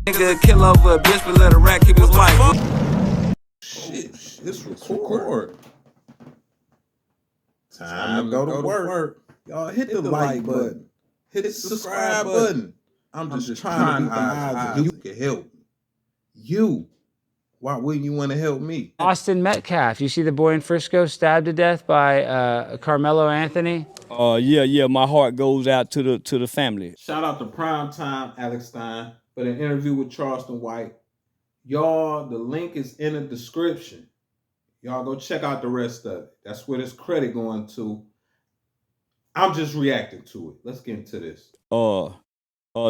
Nigga kill over a bitch, but let a rat keep his wife. Shit, it's record. Time to go to work. Y'all hit the like button. Hit the subscribe button. I'm just trying to be the eyes of you can help me. You. Why wouldn't you want to help me? Austin Metcalf, you see the boy in Frisco stabbed to death by Karmelo Anthony? Yeah. My heart goes out to the family. Shout out to Primetime Alex Stein for the interview with Charleston White. Y'all, the link is in the description. Y'all go check out the rest of it. That's where this credit going to. I'm just reacting to it. Let's get into this.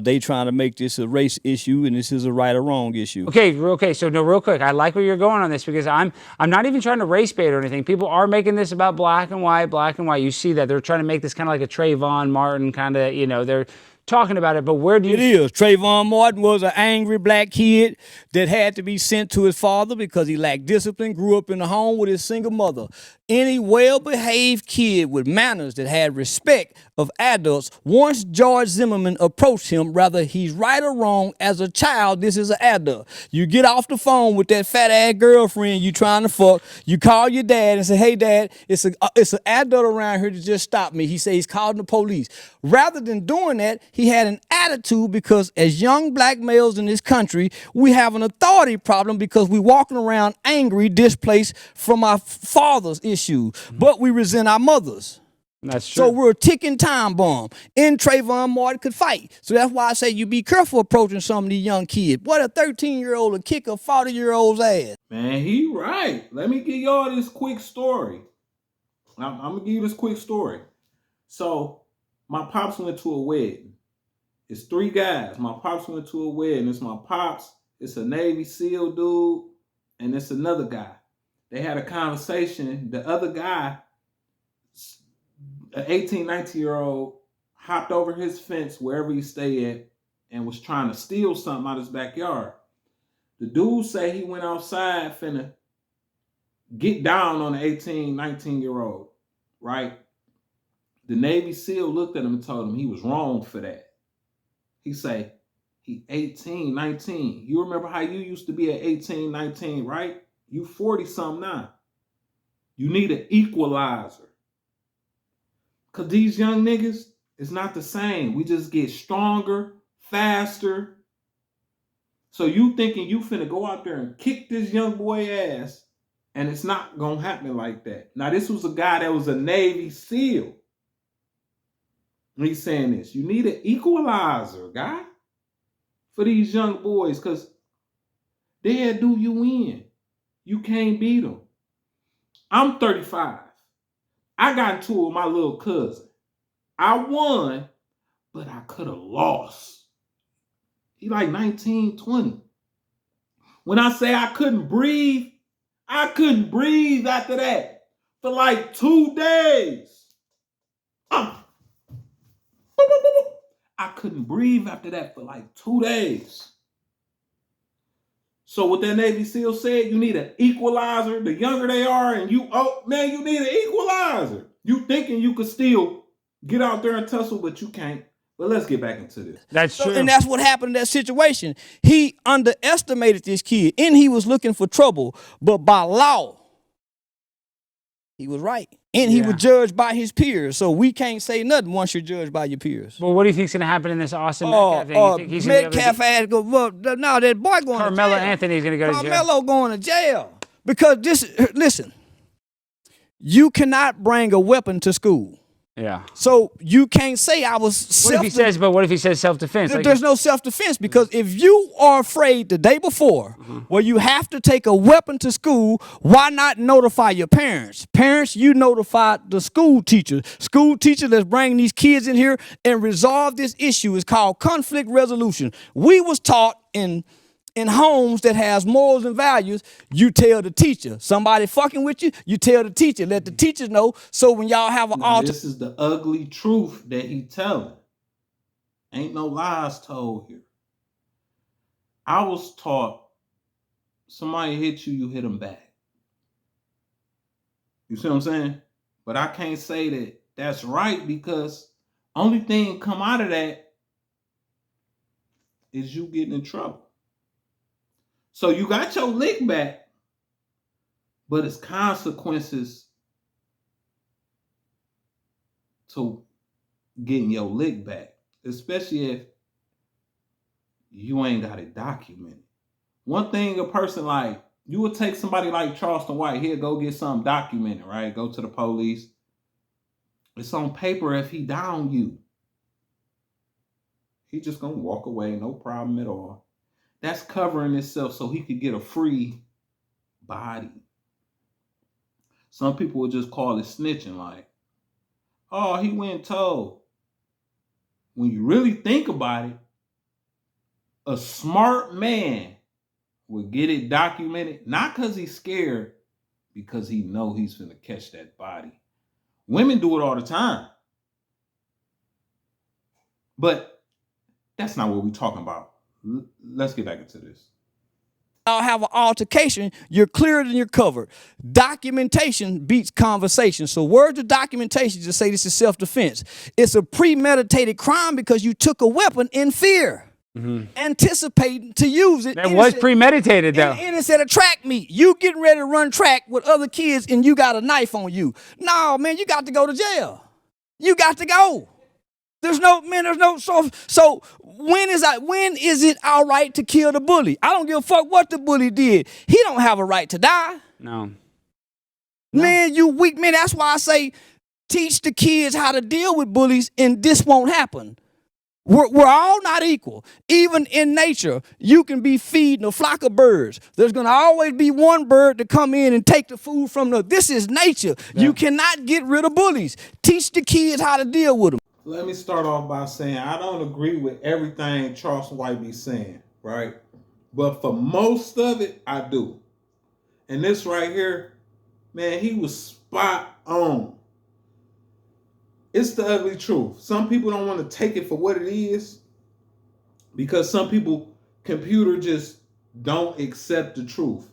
They trying to make this a race issue, and this is a right or wrong issue. Okay. So no, real quick, I like where you're going on this because I'm not even trying to race bait or anything. People are making this about black and white. You see that they're trying to make this kind of like a Trayvon Martin kind of, they're talking about it. But where do you? It is. Trayvon Martin was an angry black kid that had to be sent to his father because he lacked discipline, grew up in a home with his single mother. Any well-behaved kid with manners that had respect of adults, once George Zimmerman approached him, whether he's right or wrong, as a child, this is an adult. You get off the phone with that fat-ass girlfriend you trying to fuck, you call your dad and say, hey, Dad, it's an adult around here to just stop me. He says he's calling the police. Rather than doing that, he had an attitude because as young black males in this country, we have an authority problem because we walking around angry, displaced from our father's issues, but we resent our mothers. That's true. So we're a ticking time bomb. And Trayvon Martin could fight. So that's why I say you be careful approaching some of these young kids. What a 13-year-old will kick a 40-year-old's ass. Man, he right. Let me give y'all this quick story. I'm going to give you this quick story. So my pops went to a wedding. It's 3 guys. My pops went to a wedding. It's my pops. It's a Navy SEAL dude. And it's another guy. They had a conversation. The other guy, an 18, 19-year-old, hopped over his fence wherever he stayed at and was trying to steal something out of his backyard. The dude say he went outside finna get down on the 18, 19-year-old, right? The Navy SEAL looked at him and told him he was wrong for that. He say, he 18, 19. You remember how you used to be at 18, 19, right? You 40-something now. You need an equalizer. Because these young niggas, it's not the same. We just get stronger, faster. So you thinking you finna go out there and kick this young boy ass, and it's not gonna happen like that. Now, this was a guy that was a Navy SEAL. And he's saying this. You need an equalizer, guy, for these young boys, because they'll do you in. You can't beat them. I'm 35. I got into it with my little cousin. I won, but I could have lost. He like 19, 20. When I say I couldn't breathe after that for like 2 days. I couldn't breathe after that for like 2 days. So what that Navy SEAL said, you need an equalizer. The younger they are, and you need an equalizer. You thinking you could still get out there and tussle, but you can't. But let's get back into this. That's true. And that's what happened in that situation. He underestimated this kid, and he was looking for trouble. But by law, he was right. And he was judged by his peers. So we can't say nothing once you're judged by your peers. Well, what do you think's going to happen in this Austin Metcalf thing? You think he's Metcalf had to go, well, no, that boy going to jail. Karmelo Anthony's going to go to jail. Karmelo going to jail. Because listen, you cannot bring a weapon to school. Yeah. So you can't say I was what if he says self-defense? There's no self-defense because if you are afraid the day before where you have to take a weapon to school, why not notify your parents? Parents, you notify the school teacher. School teacher that's bringing these kids in here and resolve this issue is called conflict resolution. We was taught in homes that has morals and values, you tell the teacher. Somebody fucking with you, you tell the teacher. Let the teacher know. So when y'all have an altar. This is the ugly truth that he telling. Ain't no lies told here. I was taught somebody hit you, you hit them back. You see what I'm saying? But I can't say that that's right because only thing come out of that is you getting in trouble. So you got your lick back, but it's consequences to getting your lick back, especially if you ain't got it documented. One thing a person like, you would take somebody like Charleston White, he'll go get something documented, right? Go to the police. It's on paper if he down you. He just gonna walk away, no problem at all. That's covering itself so he could get a free body. Some people would just call it snitching, like, oh, he went and told. When you really think about it, a smart man would get it documented, not because he's scared, because he know he's gonna catch that body. Women do it all the time. But that's not what we're talking about. Let's get back into this. I'll have an altercation, you're cleared and you're covered. Documentation beats conversation. So words of documentation just say this is self-defense. It's a premeditated crime because you took a weapon in fear. Anticipating to use it. It was premeditated, though. And it said a track meet. You getting ready to run track with other kids and you got a knife on you. No, man, you got to go to jail. You got to go. There's no, so when is it all right to kill the bully? I don't give a fuck what the bully did. He don't have a right to die. No. Man, you weak man. That's why I say teach the kids how to deal with bullies and this won't happen. We're all not equal. Even in nature, you can be feeding a flock of birds. There's going to always be one bird to come in and take the food from the. This is nature. Yeah. You cannot get rid of bullies. Teach the kids how to deal with them. Let me start off by saying I don't agree with everything Charleston White be saying, right? But for most of it, I do. And this right here, man, he was spot on. It's the ugly truth. Some people don't want to take it for what it is because some people, computer just don't accept the truth.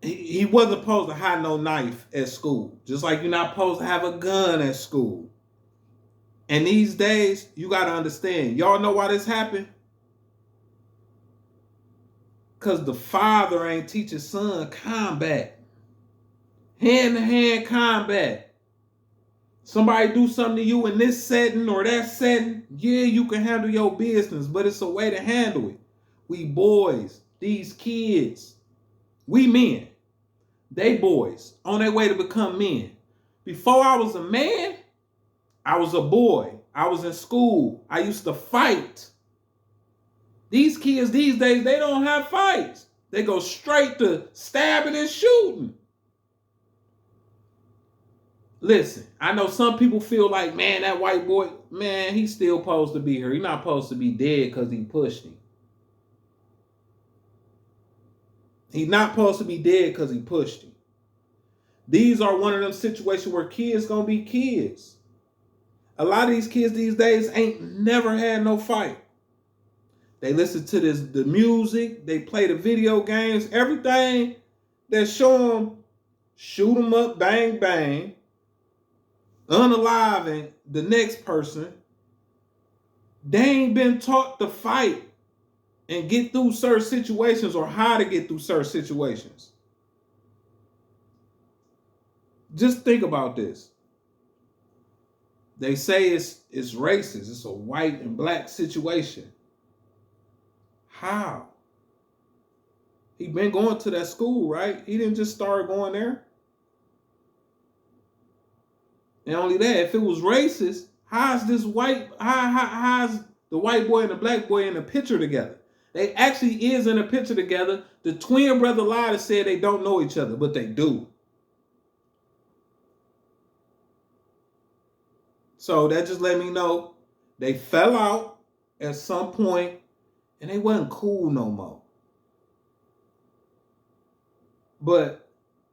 He wasn't supposed to have no knife at school, just like you're not supposed to have a gun at school. And these days, you got to understand, y'all know why this happened? Because the father ain't teach his son combat. Hand-to-hand combat. Somebody do something to you in this setting or that setting, yeah, you can handle your business, but it's a way to handle it. We boys, these kids, we men, they boys on their way to become men. Before I was a man, I was a boy. I was in school. I used to fight. These kids these days, they don't have fights. They go straight to stabbing and shooting. Listen, I know some people feel like, man, that white boy, man, he's still supposed to be here. He's not supposed to be dead because he pushed him. He's not supposed to be dead because he pushed him. These are one of them situations where kids gonna be kids. A lot of these kids these days ain't never had no fight. They listen to the music, they play the video games, everything that show them shoot them up, bang, bang, unaliving the next person. They ain't been taught to fight and get through certain situations or how to get through certain situations. Just think about this. They say it's racist. It's a white and black situation. How? He been going to that school, right? He didn't just start going there. And only that, if it was racist, how's the white boy and the black boy in a picture together? They actually is in a picture together. The twin brother lied and said they don't know each other, but they do. So that just let me know they fell out at some point and they wasn't cool no more. But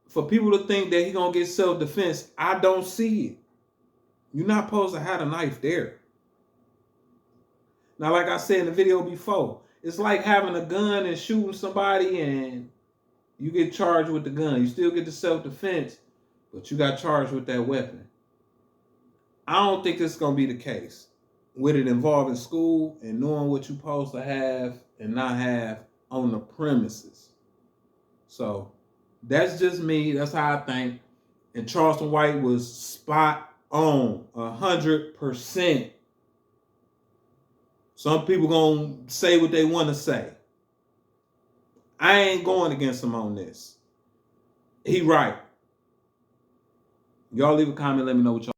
for people to think that he gonna get self-defense, I don't see it. You're not supposed to have a knife there. Now, like I said in the video before, it's like having a gun and shooting somebody and you get charged with the gun. You still get the self-defense, but you got charged with that weapon. I don't think this is going to be the case. With it involving school and knowing what you're supposed to have and not have, on the premises. So that's just me. That's how I think. And Charleston White was spot on, 100%. Some people gonna say what they want to say. I ain't going against him on this. He right. Y'all leave a comment. Let me know what y'all.